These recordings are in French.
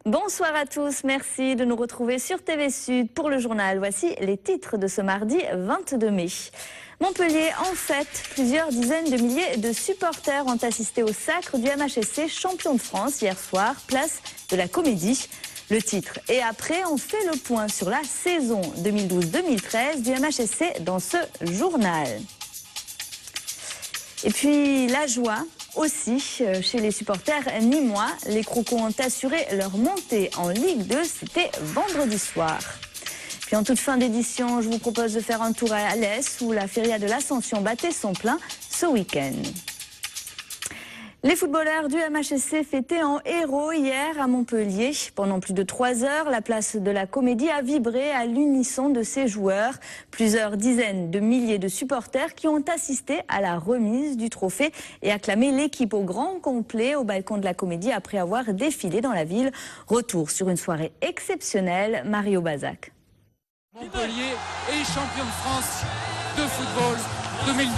Bonsoir à tous, merci de nous retrouver sur TV Sud pour le journal. Voici les titres de ce mardi 22 mai. Montpellier en fête, plusieurs dizaines de milliers de supporters ont assisté au sacre du MHSC champion de France hier soir, place de la Comédie. Le titre. Et après, on fait le point sur la saison 2012-2013 du MHSC dans ce journal. Et puis la joie aussi chez les supporters nîmois. Les Crocos ont assuré leur montée en Ligue 2, c'était vendredi soir. Puis en toute fin d'édition, je vous propose de faire un tour à l'Est où la Feria de l'Ascension battait son plein ce week-end. Les footballeurs du MHSC fêtaient en héros hier à Montpellier. Pendant plus de 3 heures, la place de la Comédie a vibré à l'unisson de ses joueurs. Plusieurs dizaines de milliers de supporters qui ont assisté à la remise du trophée et acclamé l'équipe au grand complet au balcon de la Comédie après avoir défilé dans la ville. Retour sur une soirée exceptionnelle, Mario Bazac. Montpellier est champion de France de football 2012.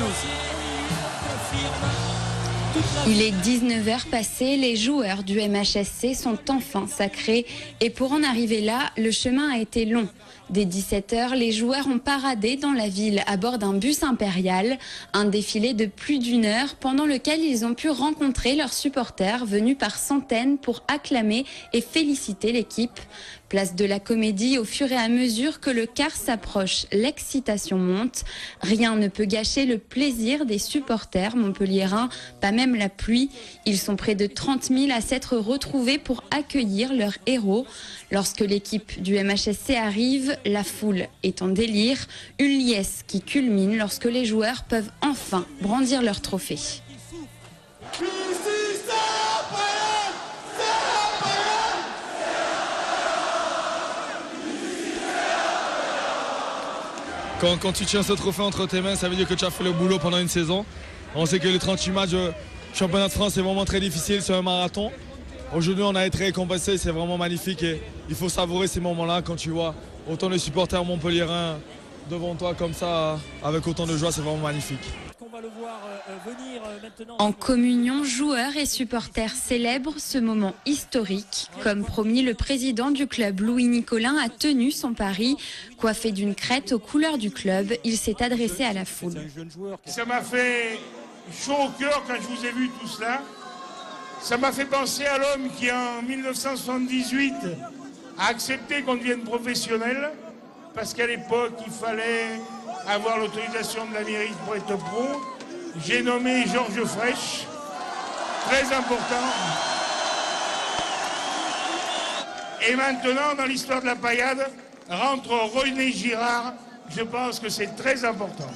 Il est 19h passé, les joueurs du MHSC sont enfin sacrés et pour en arriver là, le chemin a été long. Dès 17h, les joueurs ont paradé dans la ville à bord d'un bus impérial, un défilé de plus d'1 heure pendant lequel ils ont pu rencontrer leurs supporters venus par centaines pour acclamer et féliciter l'équipe. Place de la Comédie, au fur et à mesure que le quart s'approche, l'excitation monte. Rien ne peut gâcher le plaisir des supporters montpelliérains, pas même la pluie. Ils sont près de 30 000 à s'être retrouvés pour accueillir leurs héros. Lorsque l'équipe du MHSC arrive, la foule est en délire. Une liesse qui culmine lorsque les joueurs peuvent enfin brandir leur trophée. Quand tu tiens ce trophée entre tes mains, ça veut dire que tu as fait le boulot pendant une saison. On sait que les 38 matchs championnat de France, c'est vraiment très difficile, c'est un marathon. Aujourd'hui, on a été récompensé, c'est vraiment magnifique et il faut savourer ces moments-là quand tu vois autant de supporters montpelliérains devant toi comme ça, avec autant de joie, c'est vraiment magnifique. En communion, joueurs et supporters célèbrent ce moment historique. Comme promis, le président du club, Louis Nicolin, a tenu son pari. Coiffé d'une crête aux couleurs du club, il s'est adressé à la foule. Ça m'a fait chaud au cœur quand je vous ai vu tout cela. Ça m'a fait penser à l'homme qui, en 1978, a accepté qu'on devienne professionnel, parce qu'à l'époque, il fallait avoir l'autorisation de la mairie pour être pro. J'ai nommé Georges Frêche, très important. Et maintenant, dans l'histoire de la paillade, rentre René Girard. Je pense que c'est très important.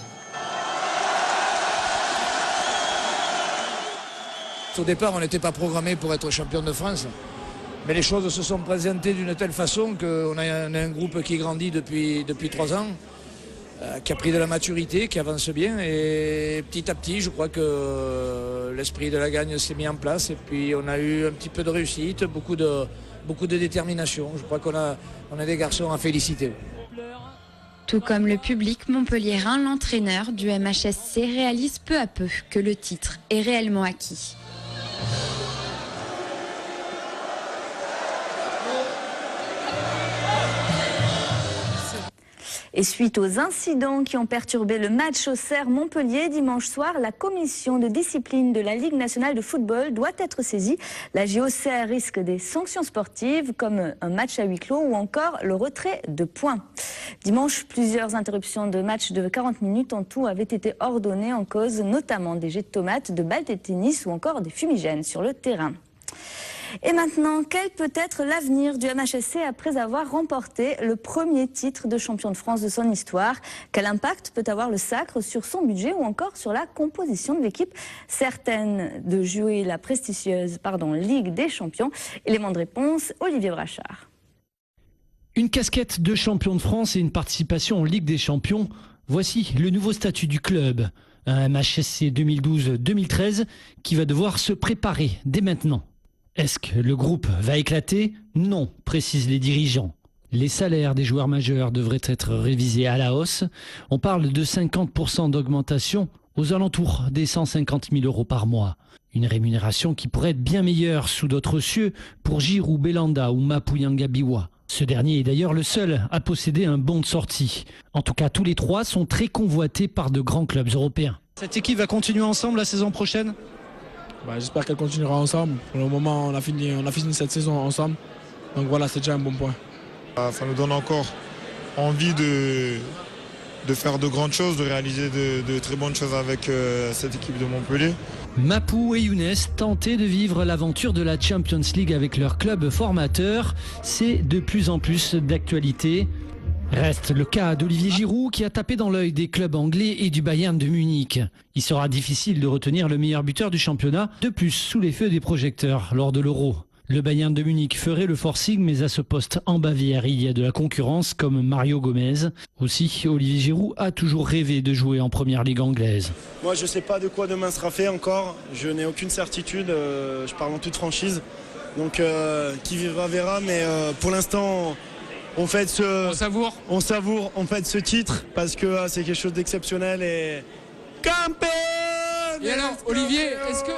Au départ, on n'était pas programmé pour être champion de France. Mais les choses se sont présentées d'une telle façon qu'on a un groupe qui grandit depuis 3 ans, qui a pris de la maturité, qui avance bien. Et petit à petit, je crois que l'esprit de la gagne s'est mis en place. Et puis on a eu un petit peu de réussite, beaucoup de détermination. Je crois qu'on a des garçons à féliciter. Tout comme le public montpelliérain, l'entraîneur du MHSC réalise peu à peu que le titre est réellement acquis. Et suite aux incidents qui ont perturbé le match au Cerf Montpellier dimanche soir, la commission de discipline de la Ligue nationale de football doit être saisie. La JOCR risque des sanctions sportives comme un match à huis clos ou encore le retrait de points. Dimanche, plusieurs interruptions de match de 40 minutes en tout avaient été ordonnées en cause notamment des jets de tomates, de balles de tennis ou encore des fumigènes sur le terrain. Et maintenant, quel peut être l'avenir du MHSC après avoir remporté le premier titre de champion de France de son histoire? Quel impact peut avoir le sacre sur son budget ou encore sur la composition de l'équipe? Certaines de jouer la prestigieuse Ligue des Champions. Élément de réponse, Olivier Brachard. Une casquette de champion de France et une participation en Ligue des Champions. Voici le nouveau statut du club. Un MHSC 2012-2013 qui va devoir se préparer dès maintenant. Est-ce que le groupe va éclater? Non, précisent les dirigeants. Les salaires des joueurs majeurs devraient être révisés à la hausse. On parle de 50% d'augmentation aux alentours des 150 000 € par mois. Une rémunération qui pourrait être bien meilleure sous d'autres cieux pour Giroud, Belhanda ou Mapuyanga Biwa. Ce dernier est d'ailleurs le seul à posséder un bon de sortie. En tout cas, tous les trois sont très convoités par de grands clubs européens. Cette équipe va continuer ensemble la saison prochaine ? J'espère qu'elle continuera ensemble. Pour le moment, on a fini cette saison ensemble. Donc voilà, c'est déjà un bon point. Ça nous donne encore envie de faire de grandes choses, de réaliser de très bonnes choses avec cette équipe de Montpellier. Mapou et Younes tentaient de vivre l'aventure de la Champions League avec leur club formateur. C'est de plus en plus d'actualité. Reste le cas d'Olivier Giroud qui a tapé dans l'œil des clubs anglais et du Bayern de Munich. Il sera difficile de retenir le meilleur buteur du championnat, de plus sous les feux des projecteurs lors de l'Euro. Le Bayern de Munich ferait le forcing, mais à ce poste en Bavière, il y a de la concurrence comme Mario Gomez. Aussi, Olivier Giroud a toujours rêvé de jouer en première ligue anglaise. Moi, je ne sais pas de quoi demain sera fait encore. Je n'ai aucune certitude. Je parle en toute franchise. Donc, qui vivra verra. Mais pour l'instant, on savoure on fait ce titre parce que c'est quelque chose d'exceptionnel et campeón. Et alors, Olivier, est-ce que...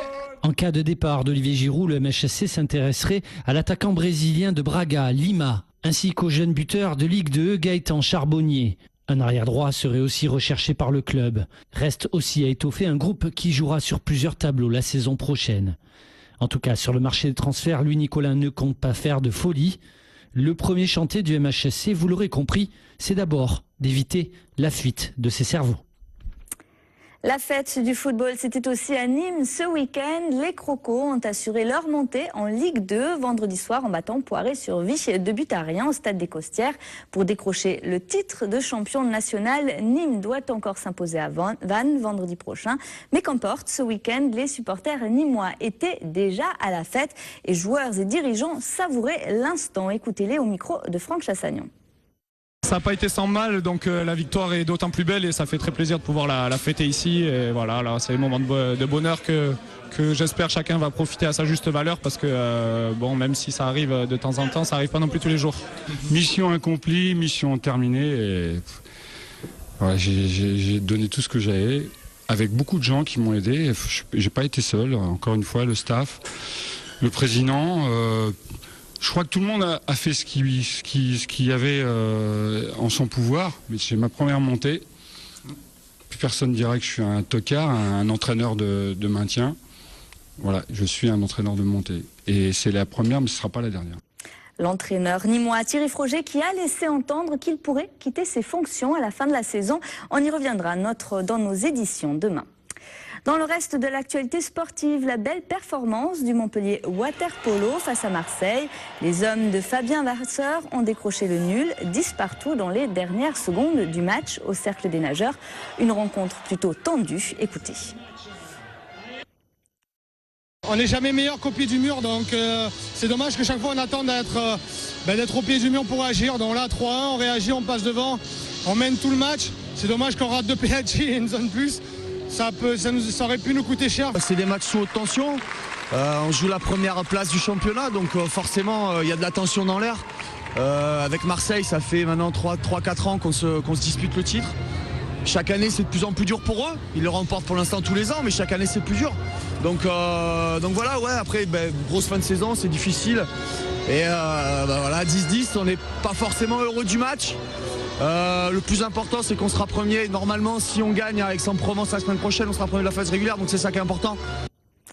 En cas de départ d'Olivier Giroud, le MHSC s'intéresserait à l'attaquant brésilien de Braga, Lima, ainsi qu'au jeune buteur de Ligue 2, Gaëtan Charbonnier. Un arrière-droit serait aussi recherché par le club. Reste aussi à étoffer un groupe qui jouera sur plusieurs tableaux la saison prochaine. En tout cas, sur le marché des transferts, Louis Nicolin ne compte pas faire de folie. Le premier chantier du MHSC, vous l'aurez compris, c'est d'abord d'éviter la fuite de ses cerveaux. La fête du football, c'était aussi à Nîmes ce week-end. Les Crocos ont assuré leur montée en Ligue 2 vendredi soir en battant Poiré-sur-Vie 2 buts à rien au stade des Costières. Pour décrocher le titre de champion national, Nîmes doit encore s'imposer à Vannes vendredi prochain. Mais qu'importe, ce week-end, les supporters nîmois étaient déjà à la fête et joueurs et dirigeants savouraient l'instant. Écoutez-les au micro de Franck Chassagnon. Ça n'a pas été sans mal, donc la victoire est d'autant plus belle et ça fait très plaisir de pouvoir la fêter ici. Et voilà, là, c'est un moment de bonheur que j'espère chacun va profiter à sa juste valeur parce que bon, même si ça arrive de temps en temps, ça n'arrive pas non plus tous les jours. Mission accomplie, mission terminée. Et voilà, j'ai donné tout ce que j'avais avec beaucoup de gens qui m'ont aidé. J'ai pas été seul, encore une fois, le staff, le président. Je crois que tout le monde a fait ce qu'il y avait en son pouvoir, mais c'est ma première montée. Plus personne ne dirait que je suis un tocard, un entraîneur de maintien. Voilà, je suis un entraîneur de montée. Et c'est la première, mais ce ne sera pas la dernière. L'entraîneur nîmois Thierry Froger qui a laissé entendre qu'il pourrait quitter ses fonctions à la fin de la saison. On y reviendra dans nos éditions demain. Dans le reste de l'actualité sportive, la belle performance du Montpellier Water Polo face à Marseille. Les hommes de Fabien Vasseur ont décroché le nul, 10 partout dans les dernières secondes du match au Cercle des Nageurs. Une rencontre plutôt tendue. Écoutez. On n'est jamais meilleur qu'au pied du mur, donc c'est dommage que chaque fois on attend d'être au pied du mur pour réagir. Donc là, 3-1, on réagit, on passe devant, on mène tout le match. C'est dommage qu'on rate 2 pénaltys et une zone plus. Ça aurait pu nous coûter cher. C'est des matchs sous haute tension. On joue la première place du championnat, donc forcément il y a de la tension dans l'air. Avec Marseille, ça fait maintenant 3-4 ans qu'on se dispute le titre. Chaque année, c'est de plus en plus dur pour eux. Ils le remportent pour l'instant tous les ans, mais chaque année, c'est plus dur. Donc voilà, ouais, après, grosse fin de saison, c'est difficile. Et voilà, 10-10, on n'est pas forcément heureux du match. Le plus important, c'est qu'on sera premier. Normalement, si on gagne à Aix-en-Provence la semaine prochaine, on sera premier de la phase régulière, donc c'est ça qui est important.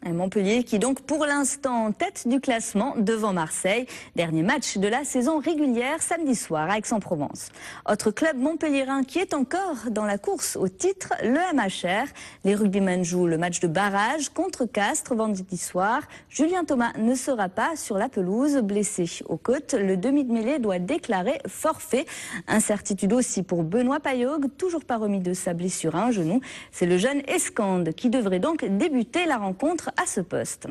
Montpellier qui donc pour l'instant en tête du classement devant Marseille. Dernier match de la saison régulière samedi soir à Aix-en-Provence. Autre club montpelliérain qui est encore dans la course au titre, le MHR. Les rugbymen jouent le match de barrage contre Castres vendredi soir. Julien Thomas ne sera pas sur la pelouse, blessé aux côtes. Le demi de mêlée doit déclarer forfait. Incertitude aussi pour Benoît Payogue, toujours pas remis de sa blessure à un genou. C'est le jeune Escande qui devrait donc débuter la rencontre à ce poste.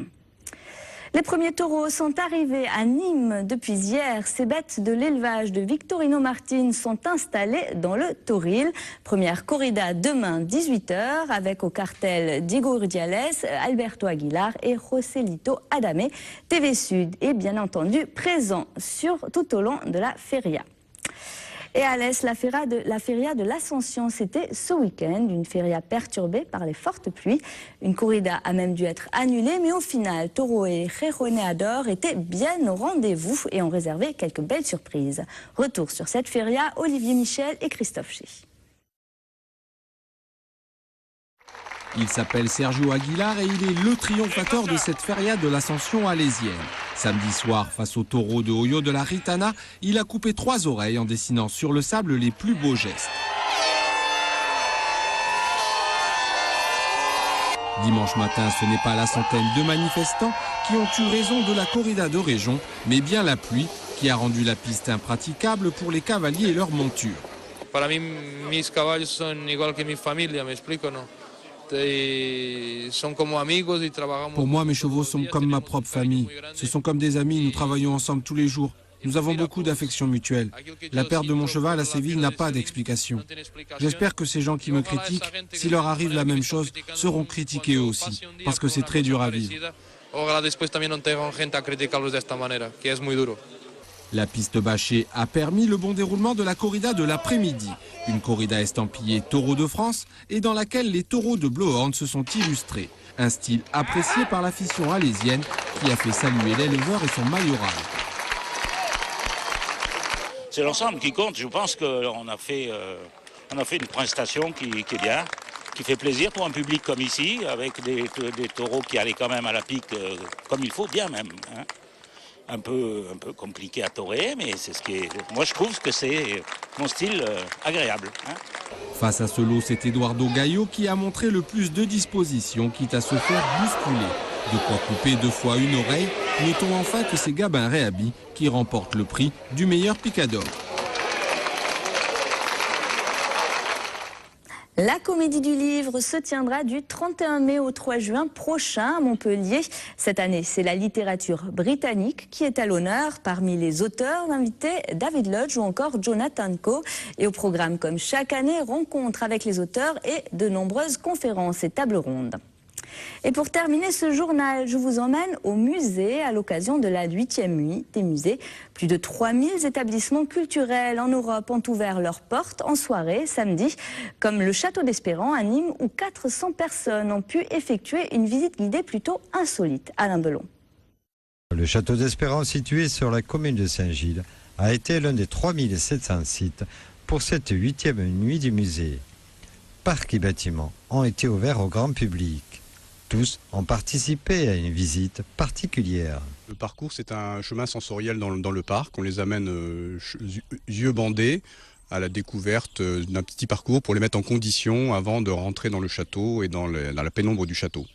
Les premiers taureaux sont arrivés à Nîmes depuis hier. Ces bêtes de l'élevage de Victorino Martin sont installées dans le Toril. Première corrida demain 18h avec au cartel Diego Urdiales, Alberto Aguilar et Joselito Adame. TV Sud est bien entendu présent tout au long de la feria. Et à l'Est, la feria de l'Ascension, c'était ce week-end, une feria perturbée par les fortes pluies. Une corrida a même dû être annulée, mais au final, Toro et Jeroneador étaient bien au rendez-vous et ont réservé quelques belles surprises. Retour sur cette feria, Olivier Michel et Christophe Chez. Il s'appelle Sergio Aguilar et il est le triomphateur de cette feria de l'Ascension alésienne. Samedi soir, face au taureau de Hoyo de la Ritana, il a coupé 3 oreilles en dessinant sur le sable les plus beaux gestes. Dimanche matin, ce n'est pas la centaine de manifestants qui ont eu raison de la corrida de région, mais bien la pluie qui a rendu la piste impraticable pour les cavaliers et leurs montures. Para mí, mis caballos son igual que mi familia, me explico, no? Pour moi, mes chevaux sont comme ma propre famille. Ce sont comme des amis, nous travaillons ensemble tous les jours. Nous avons beaucoup d'affection mutuelle. La perte de mon cheval à Séville n'a pas d'explication. J'espère que ces gens qui me critiquent, s'il leur arrive la même chose, seront critiqués eux aussi, parce que c'est très dur à vivre. La piste bâchée a permis le bon déroulement de la corrida de l'après-midi. Une corrida estampillée Taureau de France et dans laquelle les taureaux de Blauhorn se sont illustrés. Un style apprécié par l'afition alésienne qui a fait saluer l'éleveur et son majoral. C'est l'ensemble qui compte. Je pense qu'on a fait une prestation qui est bien, qui fait plaisir pour un public comme ici, avec des taureaux qui allaient quand même à la pique comme il faut, bien même. Hein. Un peu compliqué à torer, mais c'est ce qui est. Moi, je trouve que c'est mon style agréable. Hein. Face à ce lot, c'est Eduardo Gallo qui a montré le plus de disposition, quitte à se faire bousculer. De quoi couper 2 fois une oreille. Notons enfin que c'est Gabin Réhabi qui remporte le prix du meilleur picador. La Comédie du Livre se tiendra du 31 mai au 3 juin prochain à Montpellier. Cette année, c'est la littérature britannique qui est à l'honneur. Parmi les auteurs invités, David Lodge ou encore Jonathan Coe. Et au programme, comme chaque année, rencontres avec les auteurs et de nombreuses conférences et tables rondes. Et pour terminer ce journal, je vous emmène au musée à l'occasion de la 8e nuit des musées. Plus de 3000 établissements culturels en Europe ont ouvert leurs portes en soirée samedi, comme le Château d'Espérance à Nîmes où 400 personnes ont pu effectuer une visite guidée plutôt insolite. Alain Belon. Le Château d'Espérance, situé sur la commune de Saint-Gilles, a été l'un des 3700 sites pour cette 8e nuit du musée. Parcs et bâtiments ont été ouverts au grand public. Tous ont participé à une visite particulière. Le parcours, c'est un chemin sensoriel dans le parc. On les amène yeux bandés à la découverte d'un petit parcours pour les mettre en condition avant de rentrer dans le château et dans la pénombre du château.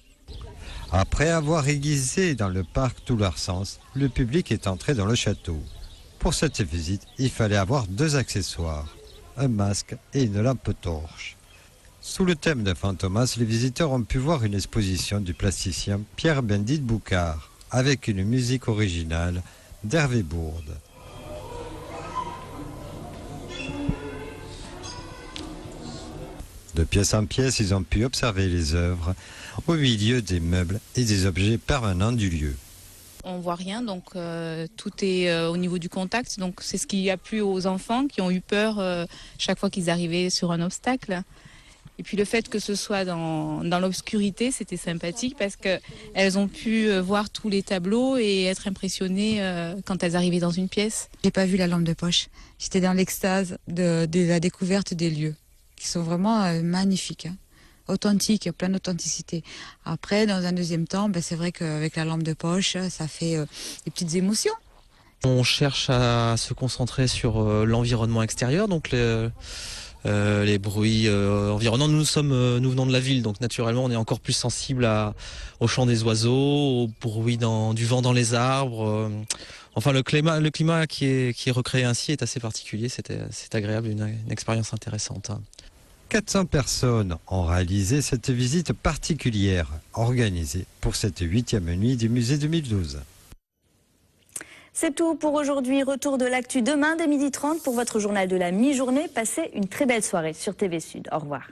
Après avoir aiguisé dans le parc tous leurs sens, le public est entré dans le château. Pour cette visite, il fallait avoir 2 accessoires, un masque et une lampe torche. Sous le thème de Fantomas, les visiteurs ont pu voir une exposition du plasticien Pierre Bendit Boucard avec une musique originale d'Hervé Bourde. De pièce en pièce, ils ont pu observer les œuvres au milieu des meubles et des objets permanents du lieu. On voit rien, donc tout est au niveau du contact. Donc c'est ce qui a plu aux enfants qui ont eu peur chaque fois qu'ils arrivaient sur un obstacle. Et puis le fait que ce soit dans l'obscurité, c'était sympathique parce qu'elles ont pu voir tous les tableaux et être impressionnées quand elles arrivaient dans une pièce. J'ai pas vu la lampe de poche. J'étais dans l'extase de la découverte des lieux, qui sont vraiment magnifiques, hein. Authentiques, plein d'authenticité. Après, dans un deuxième temps, c'est vrai qu'avec la lampe de poche, ça fait des petites émotions. On cherche à se concentrer sur l'environnement extérieur, donc les bruits environnants. Nous venons de la ville, donc naturellement on est encore plus sensible au chant des oiseaux, au bruit du vent dans les arbres. Enfin le climat qui est recréé ainsi est assez particulier, c'est agréable, une expérience intéressante. 400 personnes ont réalisé cette visite particulière organisée pour cette 8e nuit du musée 2012. C'est tout pour aujourd'hui. Retour de l'actu demain dès 12h30 pour votre journal de la mi-journée. Passez une très belle soirée sur TV Sud. Au revoir.